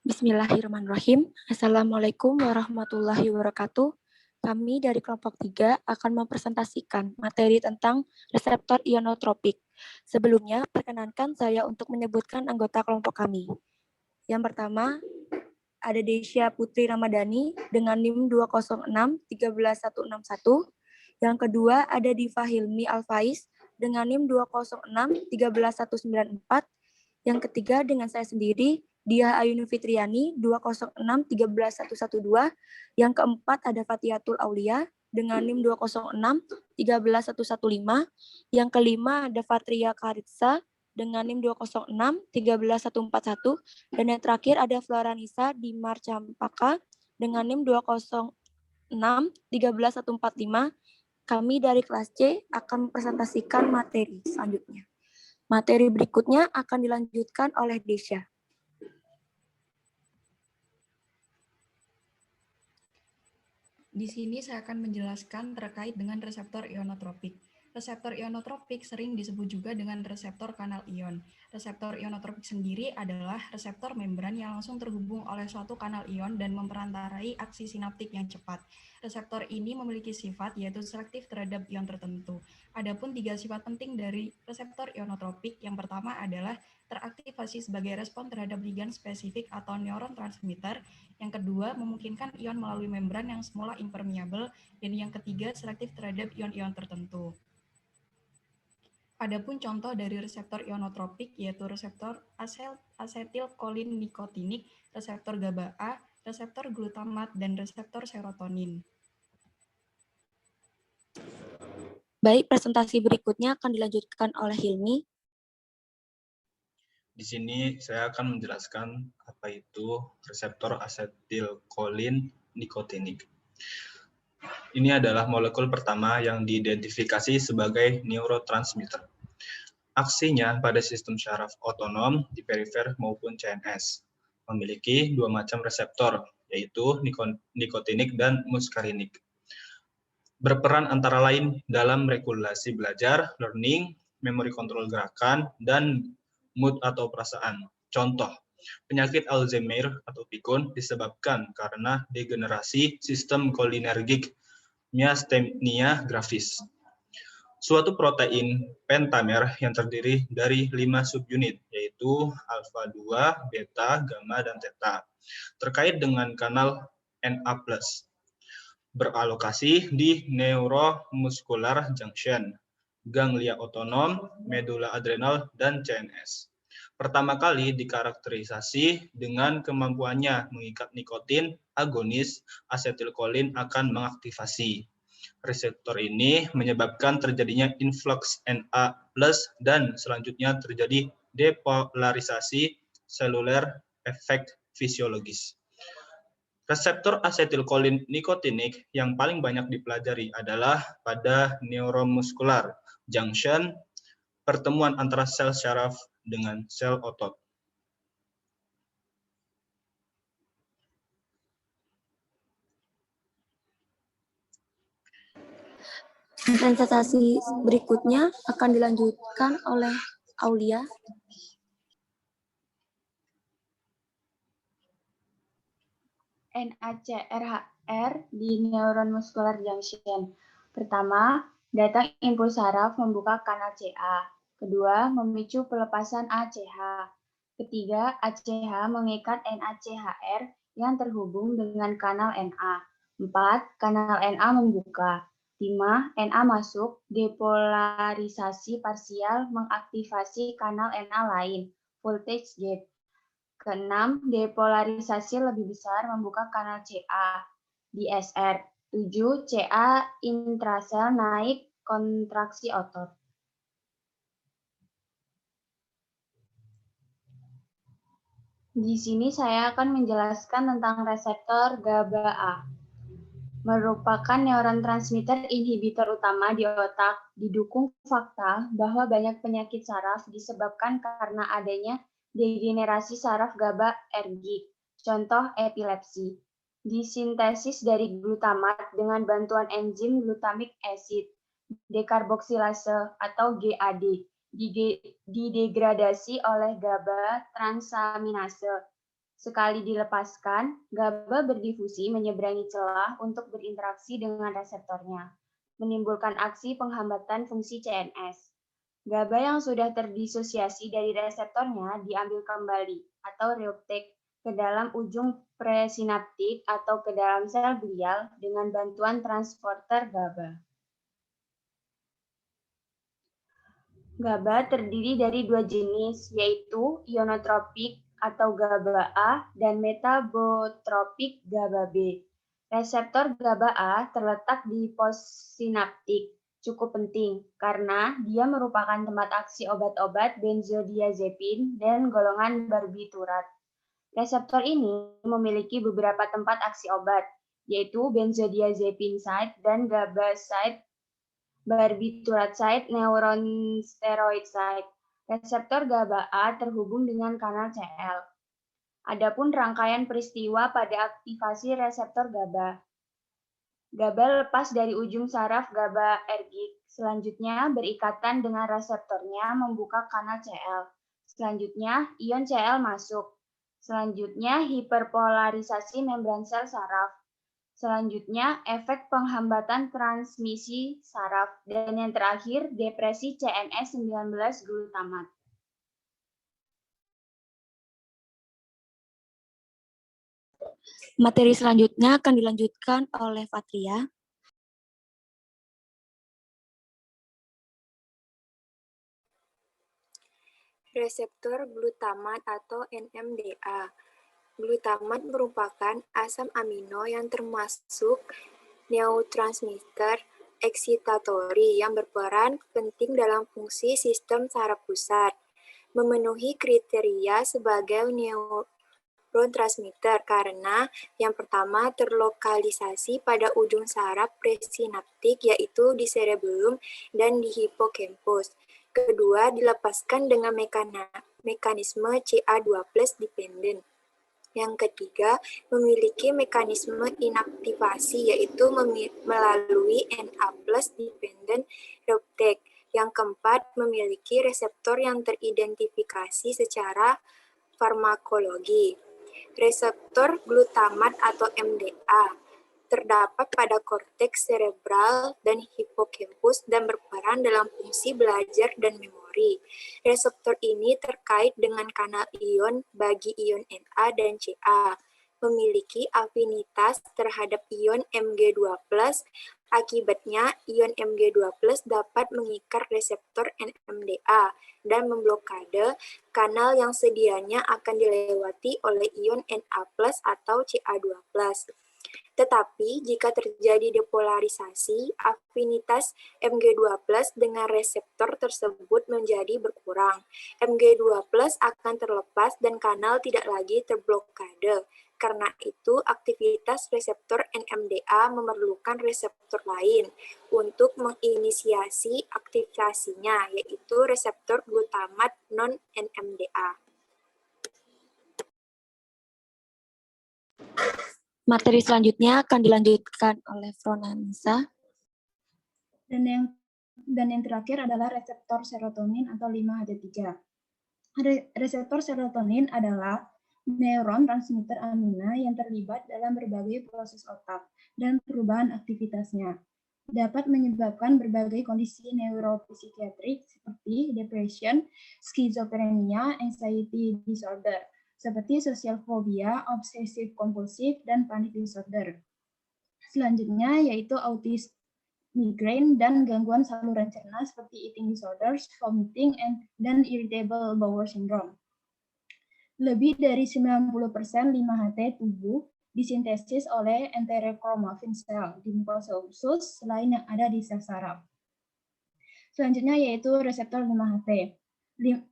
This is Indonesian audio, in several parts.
Bismillahirrahmanirrahim. Assalamualaikum warahmatullahi wabarakatuh. Kami dari kelompok 3 akan mempresentasikan materi tentang reseptor ionotropik. Sebelumnya, perkenankan saya untuk menyebutkan anggota kelompok kami. Yang pertama, ada Desya Putri Ramadhani dengan NIM 206-13161. Yang kedua, ada Diva Hilmi Alfaiz dengan NIM 206-13194. Yang ketiga, dengan saya sendiri, Diah Ayuni Fitriani 206-13112. Yang keempat ada Fatiatul Aulia dengan NIM 206-13115. Yang kelima ada Fatria Karitsa dengan NIM 206-13141. Dan yang terakhir ada Floranisa Dimar Campaka dengan NIM 206-13145. Kami dari kelas C akan mempresentasikan materi selanjutnya. Materi berikutnya akan dilanjutkan oleh Desya. Di sini saya akan menjelaskan terkait dengan reseptor ionotropik. Reseptor ionotropik sering disebut juga dengan reseptor kanal ion. Reseptor ionotropik sendiri adalah reseptor membran yang langsung terhubung oleh suatu kanal ion dan memperantarai aksi sinaptik yang cepat. Reseptor ini memiliki sifat yaitu selektif terhadap ion tertentu. Adapun 3 sifat penting dari reseptor ionotropik, yang pertama adalah teraktivasi sebagai respon terhadap ligan spesifik atau neuron transmitter. Yang kedua, memungkinkan ion melalui membran yang semula impermeable. Dan yang ketiga, selektif terhadap ion-ion tertentu. Adapun contoh dari reseptor ionotropik yaitu reseptor asetilkolin nikotinik, reseptor GABA A, reseptor glutamat, dan reseptor serotonin. Baik, presentasi berikutnya akan dilanjutkan oleh Hilmi. Di sini saya akan menjelaskan apa itu reseptor asetilkolin nikotinik. Ini adalah molekul pertama yang diidentifikasi sebagai neurotransmitter. Aksinya pada sistem syaraf otonom di perifer maupun CNS. Memiliki 2 macam reseptor, yaitu nikotinik dan muskarinik. Berperan antara lain dalam regulasi belajar, learning, memori kontrol gerakan, dan mood atau perasaan. Contoh, penyakit Alzheimer atau pikun disebabkan karena degenerasi sistem kolinergik myasthenia gravis. Suatu protein pentamer yang terdiri dari 5 subunit, yaitu alfa 2, beta, gamma, dan theta, terkait dengan kanal Na+, beralokasi di neuromuscular junction, ganglia otonom, medula adrenal, dan CNS. Pertama kali dikarakterisasi dengan kemampuannya mengikat nikotin, agonis asetilkolin akan mengaktifasi. Reseptor ini menyebabkan terjadinya influx Na+ dan selanjutnya terjadi depolarisasi seluler efek fisiologis. Reseptor asetilkolin nikotinik yang paling banyak dipelajari adalah pada neuromuscular junction, pertemuan antara sel syaraf dengan sel otot. Presentasi berikutnya akan dilanjutkan oleh Aulia. NACRHR di neuron muscular junction. Pertama, datang impuls saraf membuka kanal CA. Kedua, memicu pelepasan ACH. Ketiga, ACH mengikat NACHR yang terhubung dengan kanal NA. 4. Kanal NA membuka. 5. NA masuk, depolarisasi parsial mengaktifasi kanal NA lain, voltage gate. Keenam, depolarisasi lebih besar membuka kanal CA di SR. 7. CA intrasel naik kontraksi otot. Di sini saya akan menjelaskan tentang reseptor GABA A. Merupakan neurotransmitter inhibitor utama di otak, didukung fakta bahwa banyak penyakit saraf disebabkan karena adanya degenerasi saraf GABA ergik, contoh epilepsi. Disintesis dari glutamat dengan bantuan enzim glutamic acid, dekarboksilase atau GAD, didegradasi oleh GABA transaminase. Sekali dilepaskan, GABA berdifusi menyeberangi celah untuk berinteraksi dengan reseptornya, menimbulkan aksi penghambatan fungsi CNS. GABA yang sudah terdisosiasi dari reseptornya diambil kembali atau reuptake ke dalam ujung presinaptik atau ke dalam sel glial dengan bantuan transporter GABA. GABA terdiri dari dua jenis, yaitu ionotropik atau GABA A dan metabotropik GABA B. Reseptor GABA A terletak di postsinaptik, cukup penting karena dia merupakan tempat aksi obat-obat benzodiazepin dan golongan barbiturat. Reseptor ini memiliki beberapa tempat aksi obat, yaitu benzodiazepin site dan GABA site, barbiturat site, neuron steroid site. Reseptor GABA A terhubung dengan kanal CL. Adapun rangkaian peristiwa pada aktivasi reseptor GABA. GABA lepas dari ujung saraf GABA ergik. Selanjutnya berikatan dengan reseptornya membuka kanal CL. Selanjutnya ion CL masuk. Selanjutnya hiperpolarisasi membran sel saraf. Selanjutnya efek penghambatan transmisi saraf. Dan yang terakhir depresi CNS19 glutamat. Materi selanjutnya akan dilanjutkan oleh Fatria. Reseptor glutamat atau NMDA. Glutamat merupakan asam amino yang termasuk neurotransmitter eksitatori yang berperan penting dalam fungsi sistem saraf pusat. Memenuhi kriteria sebagai neurotransmitter karena yang pertama terlokalisasi pada ujung saraf presinaptik yaitu di cerebellum dan di hippocampus. Kedua, dilepaskan dengan mekanisme CA2+ dependent. Yang ketiga, memiliki mekanisme inaktivasi yaitu melalui Na+ dependent reuptake. Yang keempat, memiliki reseptor yang teridentifikasi secara farmakologi. Reseptor glutamat atau MDA terdapat pada korteks cerebral dan hippocampus dan berperan dalam fungsi belajar dan memori. Reseptor ini terkait dengan kanal ion bagi ion Na dan Ca, memiliki afinitas terhadap ion Mg2+. Akibatnya, ion Mg2+ dapat mengikat reseptor NMDA dan memblokade kanal yang sedianya akan dilewati oleh ion Na+ atau Ca2+. Tetapi, jika terjadi depolarisasi, afinitas Mg2+ dengan reseptor tersebut menjadi berkurang. Mg2+ akan terlepas dan kanal tidak lagi terblokade. Karena itu, aktivitas reseptor NMDA memerlukan reseptor lain untuk menginisiasi aktivasinya, yaitu reseptor glutamat non-NMDA. Materi selanjutnya akan dilanjutkan oleh Fronansa. Dan yang terakhir adalah reseptor serotonin atau 5-HT3. Reseptor serotonin adalah neuron transmitter amina yang terlibat dalam berbagai proses otak dan perubahan aktivitasnya. Dapat menyebabkan berbagai kondisi neuropsikiatrik seperti depression, skizofrenia, anxiety disorder, seperti social phobia, obsessive compulsive, dan panic disorder. Selanjutnya yaitu autism, migraine, dan gangguan saluran cerna seperti eating disorders, vomiting, dan irritable bowel syndrome. Lebih dari 90% 5-HT tubuh disintesis oleh enterochromaffin cell di mukosa usus selain yang ada di sel saraf. Selanjutnya yaitu reseptor 5-HT.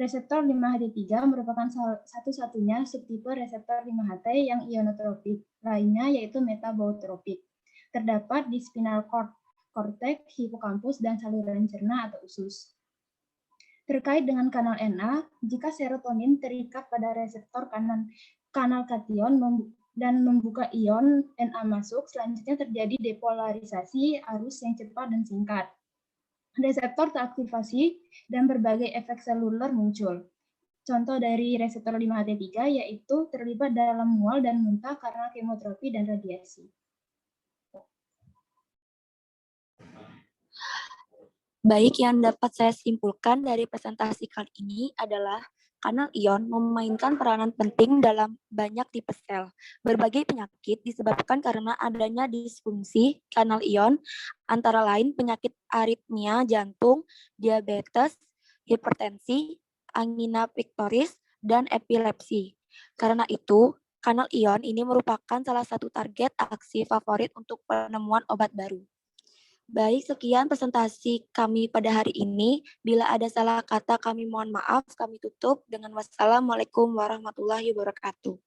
Reseptor 5-HT3 merupakan satu-satunya subtipe reseptor 5-HT yang ionotropik. Lainnya yaitu metabotropik. Terdapat di spinal cord, korteks, hippocampus, dan saluran cerna atau usus. Terkait dengan kanal Na, jika serotonin terikat pada reseptor kanal kation dan membuka ion Na masuk, selanjutnya terjadi depolarisasi arus yang cepat dan singkat. Reseptor teraktivasi dan berbagai efek seluler muncul. Contoh dari reseptor 5HT3 yaitu terlibat dalam mual dan muntah karena kemoterapi dan radiasi. Baik, yang dapat saya simpulkan dari presentasi kali ini adalah kanal ion memainkan peranan penting dalam banyak tipe sel. Berbagai penyakit disebabkan karena adanya disfungsi kanal ion, antara lain penyakit aritmia jantung, diabetes, hipertensi, angina pectoris, dan epilepsi. Karena itu, kanal ion ini merupakan salah satu target aksi favorit untuk penemuan obat baru. Baik, sekian presentasi kami pada hari ini. Bila ada salah kata, kami mohon maaf. Kami tutup dengan wassalamualaikum warahmatullahi wabarakatuh.